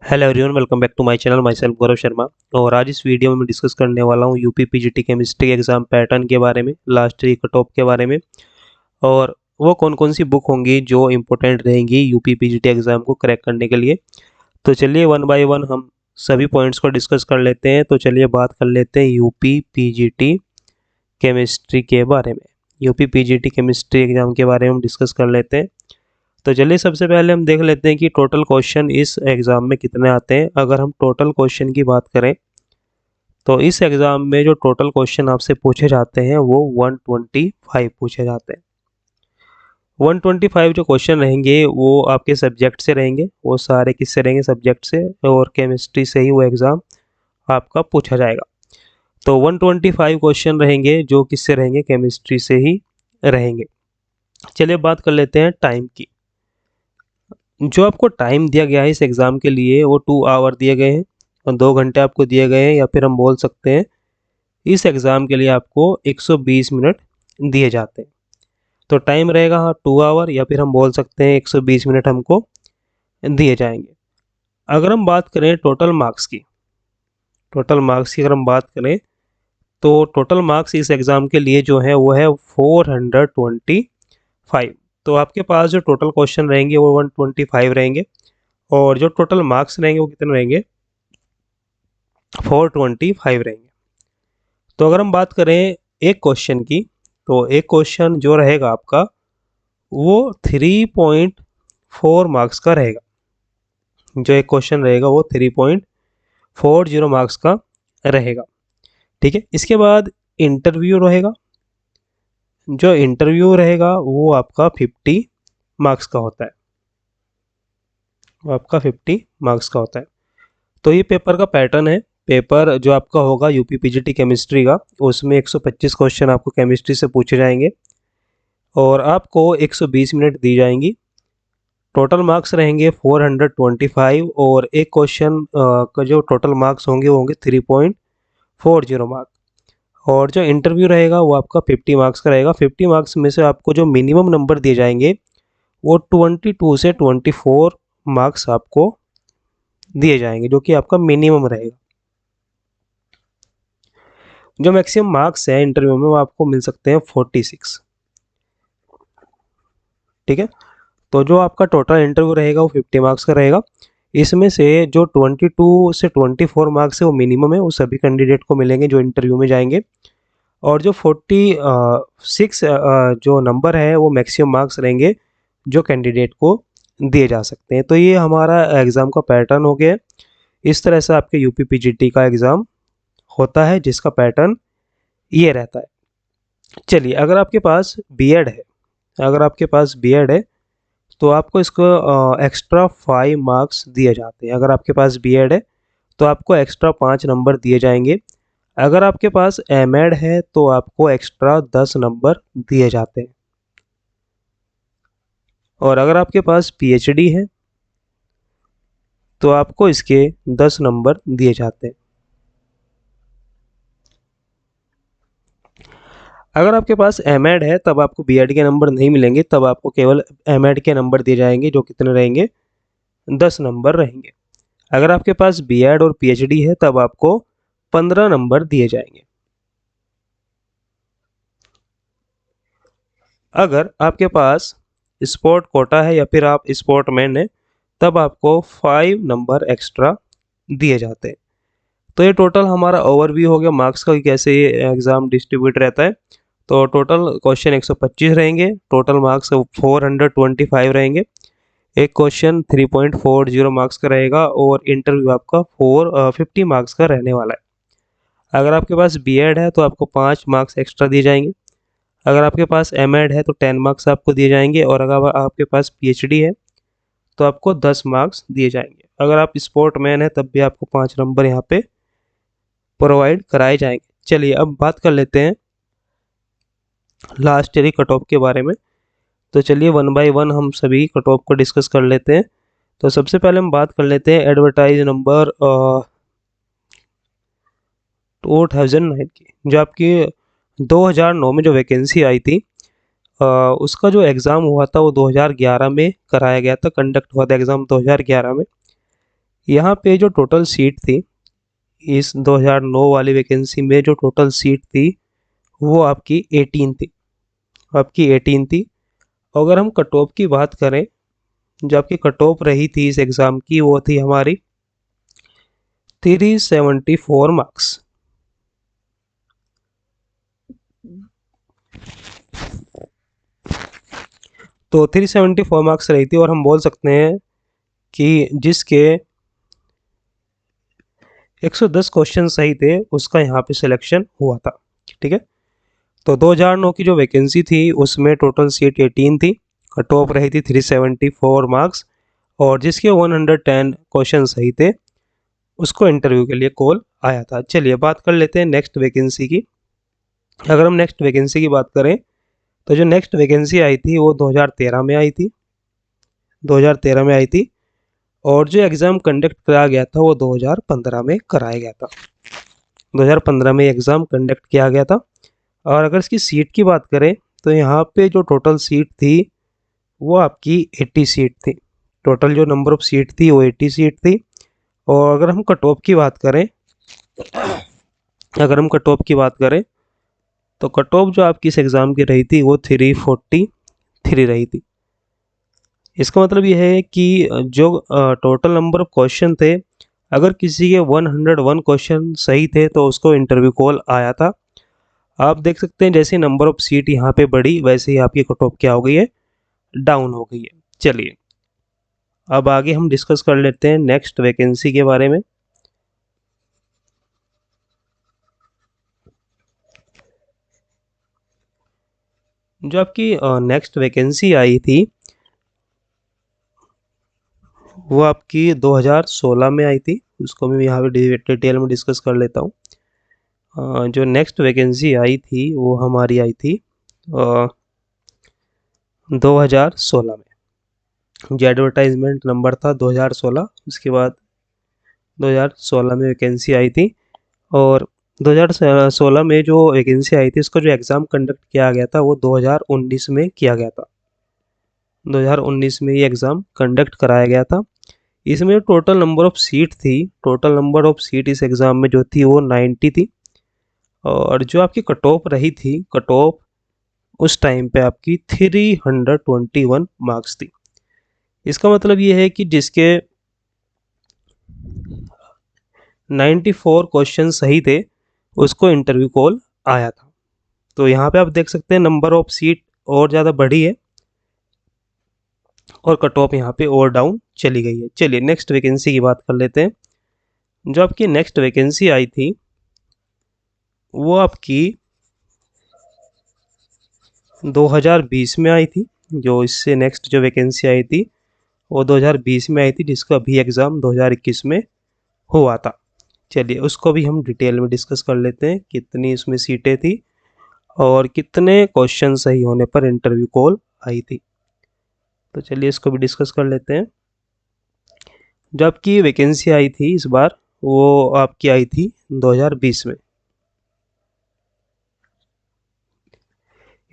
Hello everyone, welcome back to my channel. Myself Gaurav Sharma. और आज इस वीडियो में मैं डिस्कस करने वाला हूँ UP PGT chemistry exam pattern के बारे में, लास्ट ईयर कट ऑफ के बारे में, और वो कौन कौन सी बुक होंगी जो इम्पोर्टेंट रहेंगी यूपी पीजीटी एग्ज़ाम को क्रैक करने के लिए। तो चलिए वन बाय वन हम सभी पॉइंट्स को डिस्कस कर लेते हैं। तो चलिए बात कर लेते हैं यूपी पीजीटी केमिस्ट्री के बारे में। यूपी पीजीटी केमिस्ट्री एग्ज़ाम के बारे में हम डिस्कस कर लेते हैं। तो चलिए सबसे पहले हम देख लेते हैं कि टोटल क्वेश्चन इस एग्ज़ाम में कितने आते हैं। अगर हम टोटल क्वेश्चन की बात करें तो इस एग्ज़ाम में जो टोटल क्वेश्चन आपसे पूछे जाते हैं वो 125 पूछे जाते हैं। 125 जो क्वेश्चन रहेंगे वो आपके सब्जेक्ट से रहेंगे। वो सारे किससे रहेंगे? सब्जेक्ट से, और केमिस्ट्री से ही वो एग्ज़ाम आपका पूछा जाएगा। तो 125 क्वेश्चन रहेंगे जो किससे रहेंगे? केमिस्ट्री से ही रहेंगे। चलिए बात कर लेते हैं टाइम की। जो आपको टाइम दिया गया है इस एग्ज़ाम के लिए वो 2 आवर दिए गए हैं और 2 घंटे आपको दिए गए हैं, या फिर हम बोल सकते हैं इस एग्ज़ाम के लिए आपको 120 मिनट दिए जाते हैं। तो टाइम रहेगा 2 आवर, या फिर हम बोल सकते हैं 120 मिनट हमको दिए जाएंगे। अगर हम बात करें टोटल मार्क्स की अगर हम बात करें तो टोटल मार्क्स इस एग्ज़ाम के लिए जो है वो है 425। तो आपके पास जो टोटल क्वेश्चन रहेंगे वो 125 रहेंगे, और जो टोटल मार्क्स रहेंगे वो कितने रहेंगे? 425 रहेंगे। तो अगर हम बात करें एक क्वेश्चन की, तो एक क्वेश्चन जो रहेगा आपका वो 3.4 मार्क्स का रहेगा। जो एक क्वेश्चन रहेगा वो 3.40 मार्क्स का रहेगा। ठीक है, इसके बाद इंटरव्यू रहेगा। जो इंटरव्यू रहेगा वो आपका 50 मार्क्स का होता है। वो आपका 50 मार्क्स का होता है। तो ये पेपर का पैटर्न है। पेपर जो आपका होगा यूपी पीजीटी केमिस्ट्री का, उसमें 125 क्वेश्चन आपको केमिस्ट्री से पूछे जाएंगे और आपको 120 मिनट दी जाएंगी। टोटल मार्क्स रहेंगे 425, और एक क्वेश्चन का जो टोटल मार्क्स होंगे वो होंगे 3.40 मार्क। और जो इंटरव्यू रहेगा वो आपका 50 मार्क्स का रहेगा। 50 मार्क्स में से आपको जो मिनिमम नंबर दिए जाएंगे वो 22 से 24 मार्क्स आपको दिए जाएंगे, जो कि आपका मिनिमम रहेगा। जो मैक्सिमम मार्क्स है इंटरव्यू में वो आपको मिल सकते हैं 46। ठीक है, तो जो आपका टोटल इंटरव्यू रहेगा वो 50 मार्क्स का रहेगा। इसमें से जो 22 से 24 मार्क्स है वो मिनिमम है, वो सभी कैंडिडेट को मिलेंगे जो इंटरव्यू में जाएंगे। और जो 46 जो नंबर है वो मैक्सिमम मार्क्स रहेंगे जो कैंडिडेट को दिए जा सकते हैं। तो ये हमारा एग्ज़ाम का पैटर्न हो गया। इस तरह से आपके यूपी पीजीटी का एग्ज़ाम होता है, जिसका पैटर्न ये रहता है। चलिए, अगर आपके पास बीएड है तो आपको इसको एक्स्ट्रा 5 मार्क्स दिए जाते हैं। अगर आपके पास बीएड है तो आपको एक्स्ट्रा 5 नंबर दिए जाएंगे। अगर आपके पास एमएड है तो आपको एक्स्ट्रा 10 नंबर दिए जाते हैं। और अगर आपके पास पीएचडी है तो आपको इसके 10 नंबर दिए जाते हैं। अगर आपके पास एमएड है तब आपको बीएड के नंबर नहीं मिलेंगे, तब आपको केवल एमएड के नंबर दिए जाएंगे, जो कितने रहेंगे? 10 नंबर रहेंगे। अगर आपके पास बीएड और पीएचडी है तब आपको 15 नंबर दिए जाएंगे। अगर आपके पास स्पोर्ट कोटा है या फिर आप स्पोर्ट मैन है तब आपको 5 नंबर एक्स्ट्रा दिए जाते हैं। तो ये टोटल हमारा ओवरव्यू हो गया मार्क्स का कि कैसे ये एग्ज़ाम डिस्ट्रीब्यूट रहता है। तो टोटल क्वेश्चन 125 रहेंगे, टोटल मार्क्स 425 रहेंगे, एक क्वेश्चन 3.40 मार्क्स का रहेगा, और इंटरव्यू आपका 50 मार्क्स का रहने वाला है। अगर आपके पास बीएड है तो आपको 5 मार्क्स एक्स्ट्रा दिए जाएंगे। अगर आपके पास एमएड है तो 10 मार्क्स आपको दिए जाएंगे, और अगर आपके पास पीएचडी है तो आपको 10 मार्क्स दिए जाएंगे। अगर आप स्पोर्ट मैन है तब भी आपको 5 नंबर यहाँ पे प्रोवाइड कराए जाएंगे। चलिए अब बात कर लेते हैं लास्ट ईयर कट ऑफ के बारे में। तो चलिए वन बाय वन हम सभी कट ऑफ को डिस्कस कर लेते हैं। तो सबसे पहले हम बात कर लेते हैं एडवर्टाइज नंबर 2009 की। जो आपकी 2009 में जो वैकेंसी आई थी, उसका जो एग्ज़ाम हुआ था वो 2011 में कराया गया था, कंडक्ट हुआ था एग्ज़ाम 2011 में। यहाँ पे जो टोटल सीट थी इस 2009 वाली वैकेंसी में, जो टोटल सीट थी वो आपकी 18 थी, आपकी 18 थी। अगर हम कट ऑफ की बात करें, जो आपकी कट ऑफ रही थी इस एग्ज़ाम की वो थी हमारी 374 मार्क्स। तो 374 मार्क्स रही थी, और हम बोल सकते हैं कि जिसके 110 क्वेश्चन सही थे उसका यहाँ पे सिलेक्शन हुआ था। ठीक है, तो 2009 की जो वैकेंसी थी उसमें टोटल सीट 18 थी, कट ऑफ रही थी 374 मार्क्स, और जिसके 110 क्वेश्चन सही थे उसको इंटरव्यू के लिए कॉल आया था। चलिए बात कर लेते हैं नेक्स्ट वैकेंसी की। अगर हम नेक्स्ट वैकेंसी की बात करें तो जो नेक्स्ट वैकेंसी आई थी वो 2013 में आई थी, 2013 में आई थी, और जो एग्ज़ाम कंडक्ट कराया गया था वो 2015 में कराया गया था, 2015 में एग्ज़ाम कंडक्ट किया गया था। और अगर इसकी सीट की बात करें तो यहाँ पे जो टोटल सीट थी वो आपकी 80 सीट थी, टोटल जो नंबर ऑफ सीट थी वो 80 सीट थी। और अगर हम कट ऑफ की बात करें, अगर हम कट ऑफ की बात करें तो कट ऑफ जो आपकी इस एग्ज़ाम की रही थी वो 343 रही थी। इसका मतलब ये है कि जो टोटल नंबर ऑफ क्वेश्चन थे, अगर किसी के 101 क्वेश्चन सही थे तो उसको इंटरव्यू कॉल आया था। आप देख सकते हैं जैसे नंबर ऑफ सीट यहाँ पे बढ़ी वैसे ही आपकी कट ऑफ क्या हो गई है, डाउन हो गई है। चलिए अब आगे हम डिस्कस कर लेते हैं नेक्स्ट वैकेंसी के बारे में। जो आपकी नेक्स्ट वैकेंसी आई थी वो आपकी 2016 में आई थी, उसको मैं यहाँ पे डिटेल में डिस्कस कर लेता हूँ। जो नेक्स्ट वैकेंसी आई थी वो हमारी आई थी 2016 में, जो एडवर्टाइजमेंट नंबर था 2016, उसके बाद 2016 में वैकेंसी आई थी। और 2016 में जो वैकेंसी आई थी उसका जो एग्ज़ाम कंडक्ट किया गया था वो 2019 में किया गया था, 2019 में ये एग्ज़ाम कंडक्ट कराया गया था। इसमें जो टोटल नंबर ऑफ सीट थी, टोटल नंबर ऑफ सीट इस एग्ज़ाम में जो थी वो 90 थी। और जो आपकी कट ऑफ रही थी, कट ऑफ उस टाइम पे आपकी 321 मार्क्स थी। इसका मतलब ये है कि जिसके 94 क्वेश्चन सही थे उसको इंटरव्यू कॉल आया था। तो यहाँ पे आप देख सकते हैं नंबर ऑफ सीट और ज़्यादा बढ़ी है और कट ऑफ यहाँ पे और डाउन चली गई है। चलिए नेक्स्ट वैकेंसी की बात कर लेते हैं। जो आपकी नेक्स्ट वैकेंसी आई थी वो आपकी 2020 में आई थी। जो इससे नेक्स्ट जो वैकेंसी आई थी वो 2020 में आई थी, जिसका भी एग्ज़ाम 2021 में हुआ था। चलिए उसको भी हम डिटेल में डिस्कस कर लेते हैं, कितनी इसमें सीटें थी और कितने क्वेश्चन सही होने पर इंटरव्यू कॉल आई थी। तो चलिए इसको भी डिस्कस कर लेते हैं। जो आपकी वैकेंसी आई थी इस बार वो आपकी आई थी 2020 में।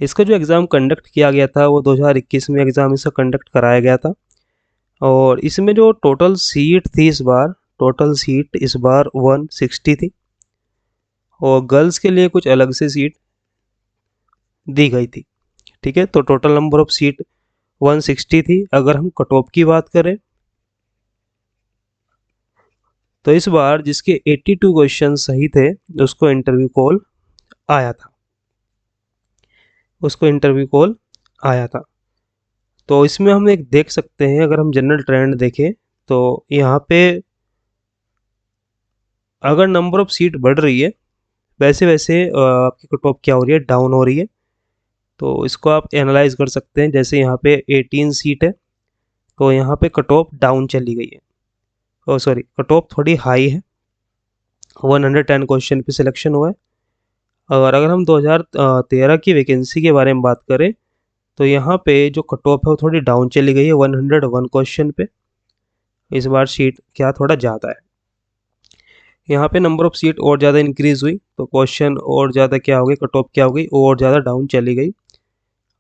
इसका जो एग्ज़ाम कंडक्ट किया गया था वो 2021 में एग्ज़ाम इसका कंडक्ट कराया गया था। और इसमें जो टोटल सीट थी इस बार, टोटल सीट इस बार 160 थी, और गर्ल्स के लिए कुछ अलग से सीट दी गई थी। ठीक है, तो टोटल नंबर ऑफ सीट 160 थी। अगर हम कट ऑफ की बात करें तो इस बार जिसके 82 क्वेश्चन सही थे उसको इंटरव्यू कॉल आया था, उसको इंटरव्यू कॉल आया था। तो इसमें हम एक देख सकते हैं, अगर हम जनरल ट्रेंड देखें तो यहाँ पे अगर नंबर ऑफ सीट बढ़ रही है वैसे वैसे आपकी कट ऑफ क्या हो रही है, डाउन हो रही है। तो इसको आप एनालाइज कर सकते हैं। जैसे यहाँ पे 18 सीट है तो यहाँ पे कट ऑफ डाउन चली गई है, ओ सॉरी कट ऑफ थोड़ी हाई है, 110 क्वेश्चन पे सिलेक्शन हुआ है। और अगर हम 2013 की वैकेंसी के बारे में बात करें तो यहाँ पे जो कट ऑफ है वो थोड़ी डाउन चली गई है 101 क्वेश्चन पे। इस बार सीट क्या थोड़ा ज़्यादा है, यहाँ पे नंबर ऑफ सीट और ज़्यादा इंक्रीज़ हुई तो क्वेश्चन और ज़्यादा क्या हो गई, कट ऑफ क्या हो गई और ज़्यादा डाउन चली गई।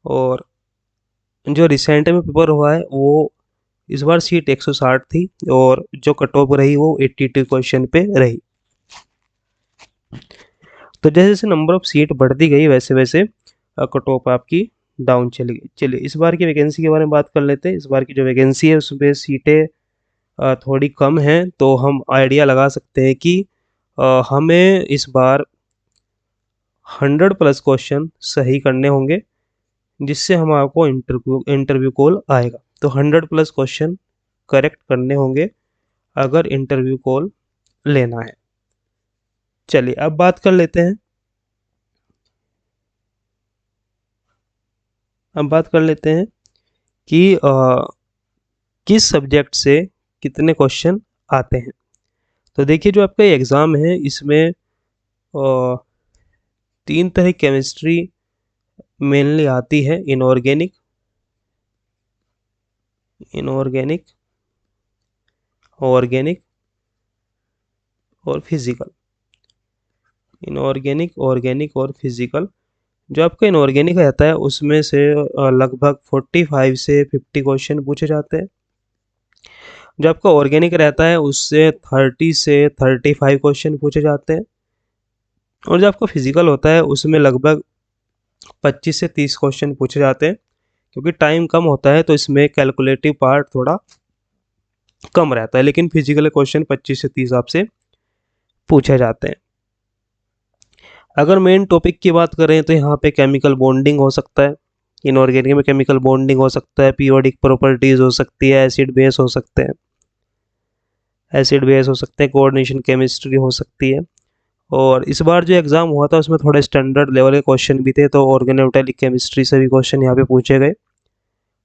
और जो रिसेंट में पेपर हुआ है वो इस बार सीट 160 थी और जो कट ऑफ रही वो 82 क्वेश्चन पे रही। तो जैसे जैसे नंबर ऑफ सीट बढ़ती गई वैसे वैसे कट ऑफ आपकी डाउन चली गई। चलिए इस बार की वैकेंसी के बारे में बात कर लेते हैं। इस बार की जो वैकेंसी है उसमें सीटें थोड़ी कम हैं, तो हम आइडिया लगा सकते हैं कि हमें इस बार 100 प्लस क्वेश्चन सही करने होंगे, जिससे हम आपको इंटरव्यू कॉल आएगा। तो 100 प्लस क्वेश्चन करेक्ट करने होंगे अगर इंटरव्यू कॉल लेना है। चलिए अब बात कर लेते हैं। अब बात कर लेते हैं कि किस सब्जेक्ट से कितने क्वेश्चन आते हैं। तो देखिए जो आपका एग्ज़ाम है इसमें 3 तरह की केमिस्ट्री मेनली आती है, इनऑर्गेनिक, ऑर्गेनिक और फिजिकल। इनऑर्गेनिक, ऑर्गेनिक और फिजिकल। जो आपका इनऑर्गेनिक रहता है उसमें से लगभग 45 से 50 क्वेश्चन पूछे जाते हैं। जो आपका ऑर्गेनिक रहता है उससे 30 से 35 क्वेश्चन पूछे जाते हैं। और जो आपका फिजिकल होता है उसमें लगभग 25 से 30 क्वेश्चन पूछे जाते हैं। क्योंकि टाइम कम होता है तो इसमें कैलकुलेटिव पार्ट थोड़ा कम रहता है, लेकिन फिजिकल क्वेश्चन 25 से 30 आपसे पूछे जाते हैं। अगर मेन टॉपिक की बात करें तो यहाँ पे केमिकल बॉन्डिंग हो सकता है, इनऑर्गेनिक में केमिकल बॉन्डिंग हो सकता है, पीरियोडिक प्रॉपर्टीज हो सकती है, एसिड बेस हो सकते हैं, कोऑर्डिनेशन केमिस्ट्री हो सकती है। और इस बार जो एग्ज़ाम हुआ था उसमें थोड़े स्टैंडर्ड लेवल के क्वेश्चन भी थे, तो ऑर्गेनोमेटेलिक केमिस्ट्री से भी क्वेश्चन यहाँ पे पूछे गए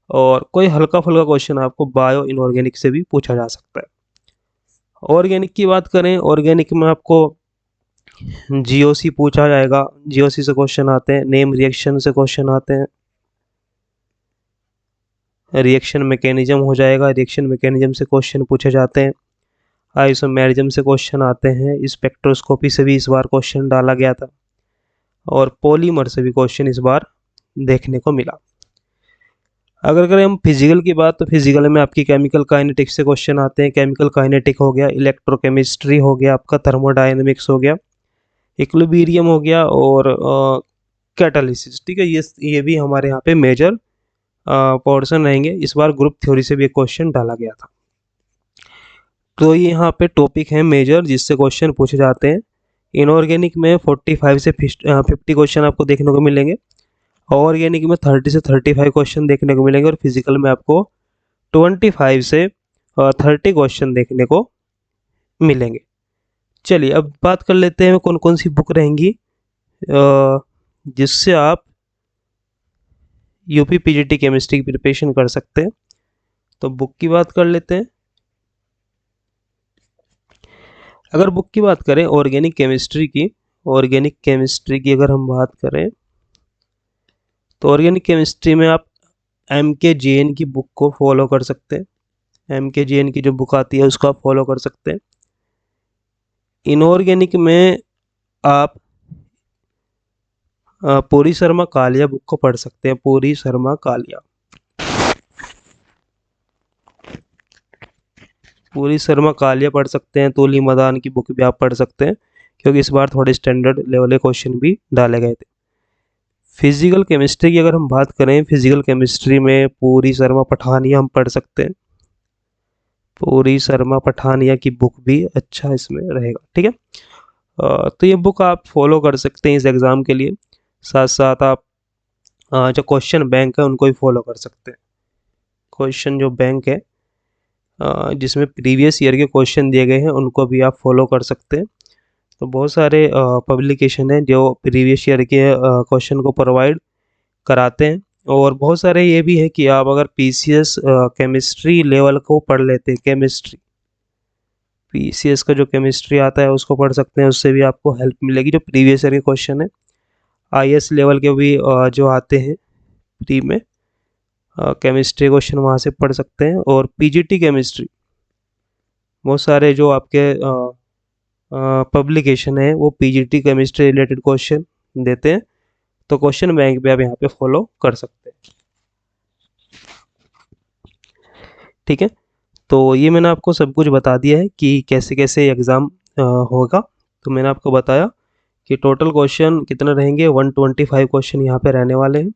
और कोई हल्का फुल्का क्वेश्चन आपको बायो इनऑर्गेनिक से भी पूछा जा सकता है। ऑर्गेनिक की बात करें, ऑर्गेनिक में आपको जीओसी पूछा जाएगा, जीओसी से क्वेश्चन आते हैं, नेम रिएक्शन से क्वेश्चन आते हैं, रिएक्शन मैकेनिज्म हो जाएगा, रिएक्शन मैकेनिज्म से क्वेश्चन पूछे जाते हैं, आइसोमेरिज्म से क्वेश्चन आते हैं, स्पेक्ट्रोस्कोपी से भी इस बार क्वेश्चन डाला गया था और पॉलीमर से भी क्वेश्चन इस बार देखने को मिला। अगर करें हम फिजिकल की बात तो फिजिकल में आपकी केमिकल काइनेटिक्स से क्वेश्चन आते हैं। केमिकल काइनेटिक हो गया, इलेक्ट्रोकेमिस्ट्री हो गया, आपका थर्मोडायनेमिक्स हो गया, इक्विलिब्रियम हो गया और कैटालिसिस। ठीक है, ये भी हमारे यहाँ पे मेजर पोर्शन रहेंगे। इस बार ग्रुप थ्योरी से भी एक क्वेश्चन डाला गया था। तो ये यहाँ पे टॉपिक है मेजर जिससे क्वेश्चन पूछे जाते हैं। इनऑर्गेनिक में 45 से 50 क्वेश्चन आपको देखने को मिलेंगे, ऑर्गेनिक में 30 से 35 क्वेश्चन देखने को मिलेंगे और फिजिकल में आपको 25 से 30 क्वेश्चन देखने को मिलेंगे। चलिए अब बात कर लेते हैं कौन कौन सी बुक रहेंगी जिससे आप यूपी पीजीटी केमिस्ट्री की प्रिपरेशन कर सकते हैं। तो बुक की बात कर लेते हैं। अगर बुक की बात करें ऑर्गेनिक केमिस्ट्री की अगर हम बात करें तो ऑर्गेनिक केमिस्ट्री में आप MKJN की बुक को फॉलो कर सकते हैं। MKJN की जो बुक आती है उसको आप फॉलो कर सकते हैं। इनऑर्गेनिक में आप पूरी शर्मा कालिया बुक को पढ़ सकते हैं। पूरी शर्मा कालिया पढ़ सकते हैं। तूली मदान की बुक भी आप पढ़ सकते हैं क्योंकि इस बार थोड़े स्टैंडर्ड लेवल के क्वेश्चन भी डाले गए थे। फिजिकल केमिस्ट्री की अगर हम बात करें, फिजिकल केमिस्ट्री में पूरी शर्मा पठानिया हम पढ़ सकते हैं। पूरी शर्मा पठानिया की बुक भी अच्छा इसमें रहेगा। ठीक है, तो ये बुक आप फॉलो कर सकते हैं इस एग्ज़ाम के लिए। साथ साथ आप जो क्वेश्चन बैंक है उनको भी फॉलो कर सकते हैं। क्वेश्चन जो बैंक है जिसमें प्रीवियस ईयर के क्वेश्चन दिए गए हैं उनको भी आप फॉलो कर सकते हैं। तो बहुत सारे पब्लिकेशन हैं जो प्रीवियस ईयर के क्वेश्चन को प्रोवाइड कराते हैं और बहुत सारे ये भी है कि आप अगर PCS केमिस्ट्री लेवल को पढ़ लेते हैं, PCS का जो केमिस्ट्री आता है उसको पढ़ सकते हैं, उससे भी आपको हेल्प मिलेगी। जो प्रीवियस ईयर के क्वेश्चन है IS लेवल के भी जो आते हैं प्री में केमिस्ट्री क्वेश्चन वहाँ से पढ़ सकते हैं। और PGT केमिस्ट्री बहुत सारे जो आपके पब्लिकेशन है वो PGT केमिस्ट्री रिलेटेड क्वेश्चन देते हैं, तो क्वेश्चन बैंक भी आप यहाँ पे फॉलो कर सकते हैं। ठीक है। तो ये मैंने आपको सब कुछ बता दिया है कि कैसे कैसे एग्ज़ाम होगा। तो मैंने आपको बताया कि टोटल क्वेश्चन कितने रहेंगे, 125 क्वेश्चन यहाँ पे रहने वाले हैं।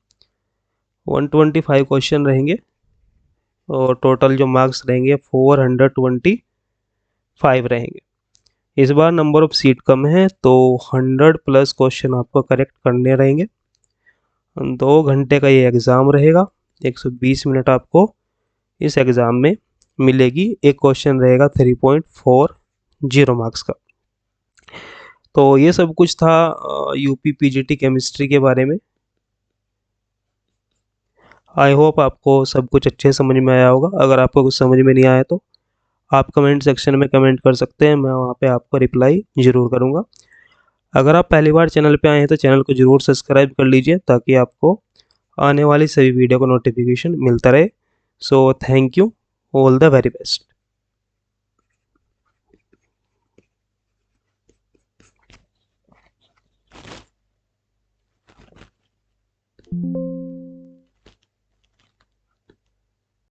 125 क्वेश्चन रहेंगे और टोटल जो मार्क्स रहेंगे 425 रहेंगे। इस बार नंबर ऑफ सीट कम है तो 100 प्लस क्वेश्चन आपको करेक्ट करने रहेंगे। 2 घंटे का ये एग्ज़ाम रहेगा, 120 मिनट आपको इस एग्ज़ाम में मिलेगी। एक क्वेश्चन रहेगा 3.40 मार्क्स का। तो ये सब कुछ था यूपी पीजीटी केमिस्ट्री के बारे में। आई होप आपको सब कुछ अच्छे समझ में आया होगा। अगर आपको कुछ समझ में नहीं आया तो आप कमेंट सेक्शन में कमेंट कर सकते हैं, मैं वहाँ पे आपको रिप्लाई ज़रूर करूँगा। अगर आप पहली बार चैनल पे आए हैं तो चैनल को ज़रूर सब्सक्राइब कर लीजिए ताकि आपको आने वाली सभी वीडियो का नोटिफिकेशन मिलता रहे। So thank you, all the very best.